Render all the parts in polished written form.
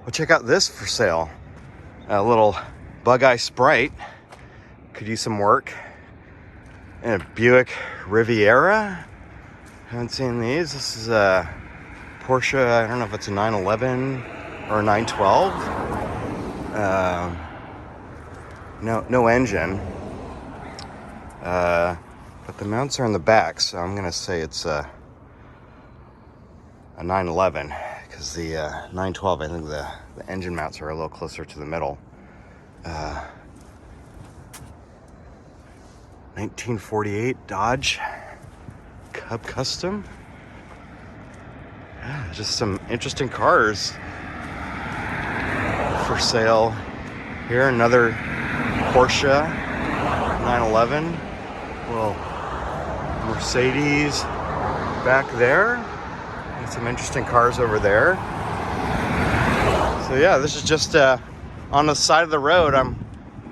Well, check out this for sale. A little bug-eye Sprite. Could use some work. And a Buick Riveria. Haven't seen these. This is a Porsche. I don't know if it's a 911 or a 912. No engine. But the mounts are in the back, so I'm gonna say it's a 911. Because the 912, I think the engine mounts are a little closer to the middle. 1948 Dodge Coupe Custom. Yeah, just some interesting cars for sale here. Another Porsche 911. Little Mercedes back there. Some interesting cars over there. So yeah, this is just on the side of the road. I'm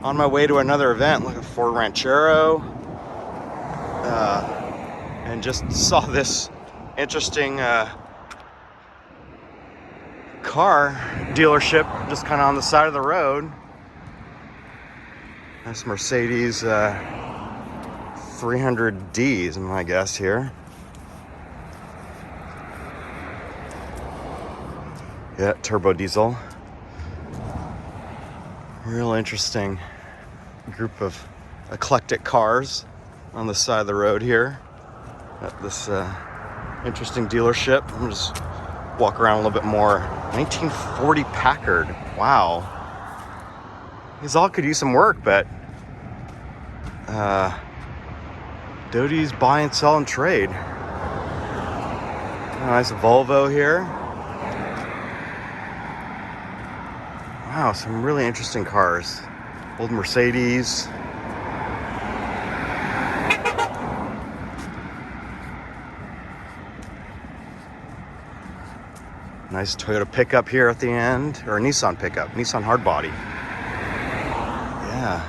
on my way to another event, like a Ford Ranchero, and just saw this interesting car dealership just kind of on the side of the road. Nice Mercedes 300D is my guess here. Yeah, turbo diesel. Real interesting group of eclectic cars on the side of the road here at this interesting dealership. I'm just walk around a little bit more. 1940 Packard. Wow. These all could use some work, but Doty's buy and sell and trade. Nice Volvo here. Wow, some really interesting cars. Old Mercedes. Nice Toyota pickup here at the end, or a Nissan pickup, Nissan Hardbody. Yeah.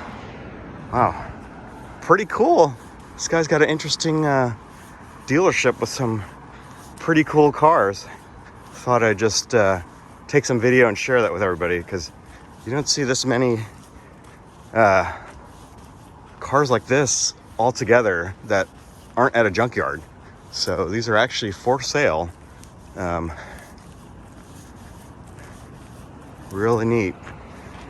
Wow. Pretty cool. This guy's got an interesting dealership with some pretty cool cars. Thought I'd just take some video and share that with everybody, because you don't see this many cars like this all together that aren't at a junkyard. So these are actually for sale. Really neat.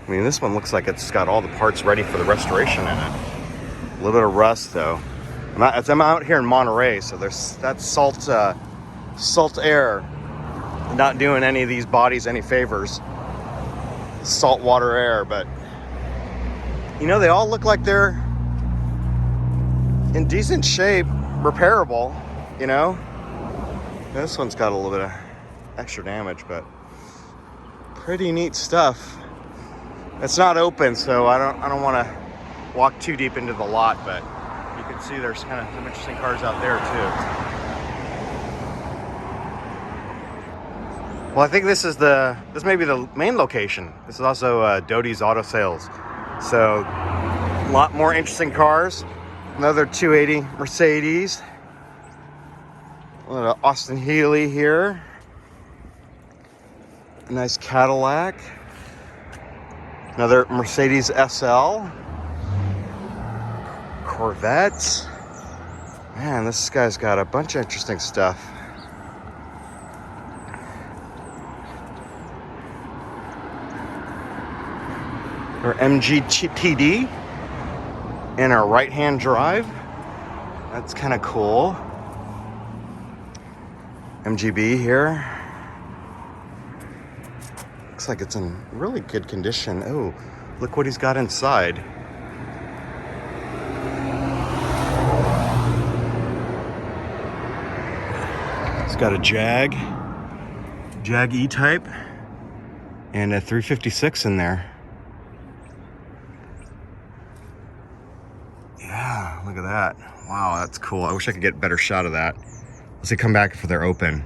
I mean, this one looks like it's got all the parts ready for the restoration in it. A little bit of rust though. I'm out here in Monterey, so there's that salt air. Not doing any of these bodies any favors. Saltwater air, but you know, they all look like they're in decent shape, repairable, you know. This one's got a little bit of extra damage, but pretty neat stuff. It's not open, so I don't want to walk too deep into the lot, but you can see there's kind of some interesting cars out there too. Well, I think this may be the main location. This is also Doty's Auto Sales. So a lot more interesting cars. Another 280 Mercedes. A little Austin Healey here. A nice Cadillac. Another Mercedes SL. Corvette. Man, this guy's got a bunch of interesting stuff. Or MG TD in our right-hand drive. That's kind of cool. MGB here. Looks like it's in really good condition. Oh, look what he's got inside. It's got a Jag E-Type, and a 356 in there. Yeah, look at that. Wow, that's cool. I wish I could get a better shot of that. Let's see, come back if they're open.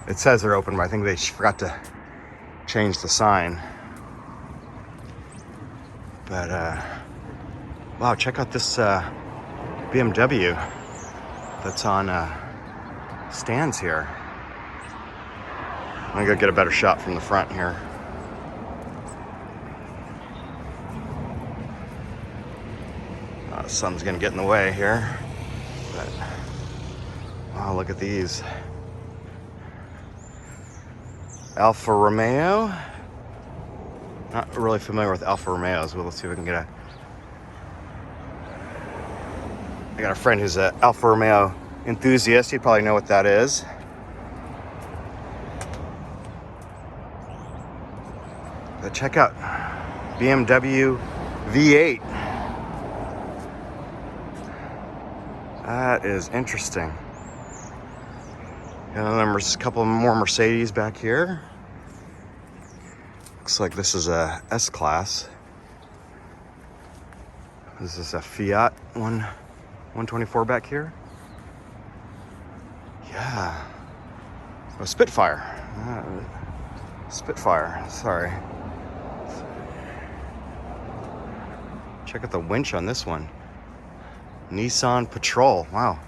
It says they're open, but I think they forgot to change the sign. But wow, check out this BMW that's on stands here. I'm gonna get a better shot from the front here. The sun's gonna get in the way here. But, wow, look at these. Alfa Romeo. Not really familiar with Alfa Romeos. Well, let's see if we can get I got a friend who's an Alfa Romeo enthusiast. He'd probably know what that is. But check out BMW V8. That is interesting. And then there's a couple more Mercedes back here. Looks like this is a S-Class. This is a Fiat 124 back here. Yeah. Oh, Spitfire. Spitfire, sorry. Check out the winch on this one. Nissan Patrol. Wow,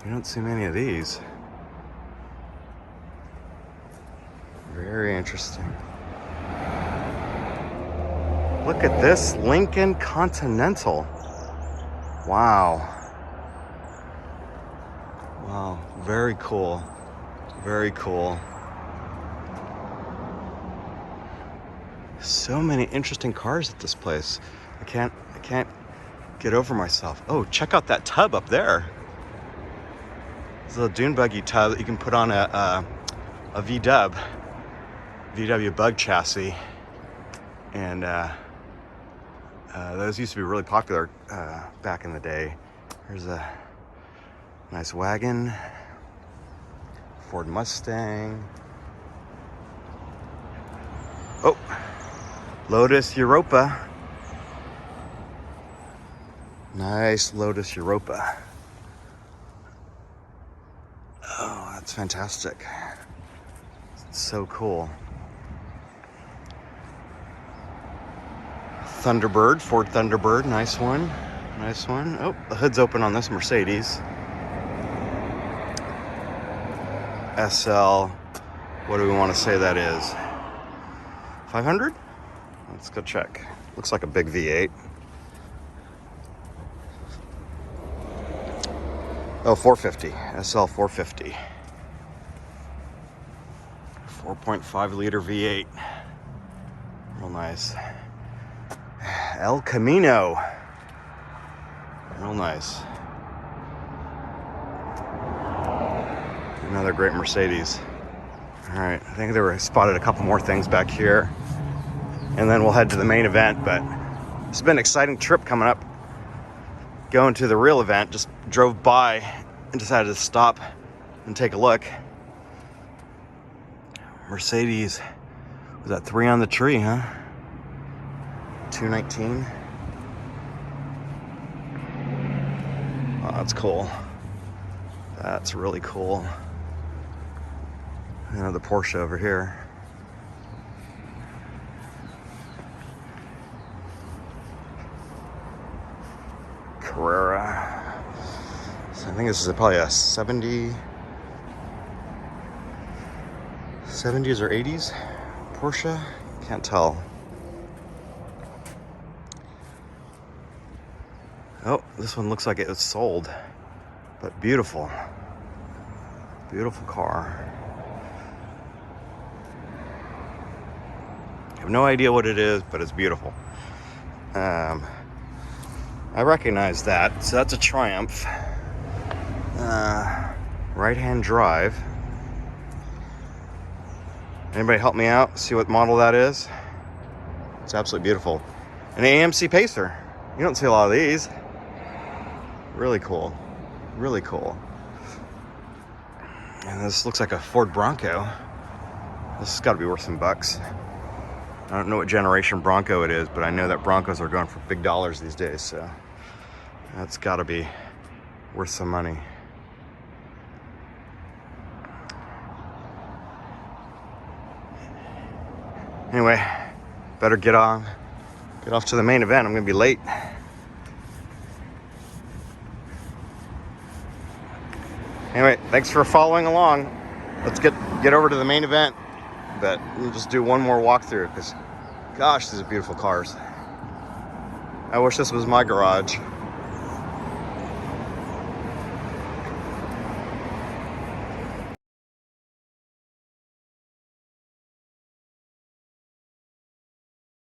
you don't see many of these. Very interesting. Look at this Lincoln Continental. Wow. Wow, very cool. Very cool. So many interesting cars at this place. I can't get over myself. Oh, check out that tub up there. It's a little dune buggy tub that you can put on a VW bug chassis. And those used to be really popular back in the day. There's a nice wagon, Ford Mustang. Oh, Lotus Europa. Nice Lotus Europa. Oh, that's fantastic. It's so cool. Thunderbird, Ford Thunderbird, nice one. Nice one. Oh, the hood's open on this Mercedes. SL, what do we want to say that is? 500? Let's go check. Looks like a big V8. Oh, 450, SL 450. 4.5 liter V8. Real nice. El Camino. Real nice. Another great Mercedes. All right, I think they were spotted a couple more things back here. And then we'll head to the main event, but it's been an exciting trip coming up. Going to the real event, just drove by and decided to stop and take a look. Mercedes, was that 3 on the tree, huh? 219. Oh, that's cool. That's really cool. Another Porsche over here. Carrera. So I think this is probably a 70s or 80s Porsche. Can't tell. Oh, this one looks like it was sold, but beautiful. Beautiful car. I have no idea what it is, but it's beautiful. I recognize that, so that's a Triumph. Right-hand drive. Anybody help me out? See what model that is? It's absolutely beautiful. An AMC Pacer. You don't see a lot of these. Really cool. Really cool. And this looks like a Ford Bronco. This has got to be worth some bucks. I don't know what generation Bronco it is, but I know that Broncos are going for big dollars these days, so that's got to be worth some money. Anyway, better get off to the main event. I'm gonna be late. Anyway, thanks for following along. Let's get over to the main event. But we'll just do one more walkthrough because, gosh, these are beautiful cars. I wish this was my garage.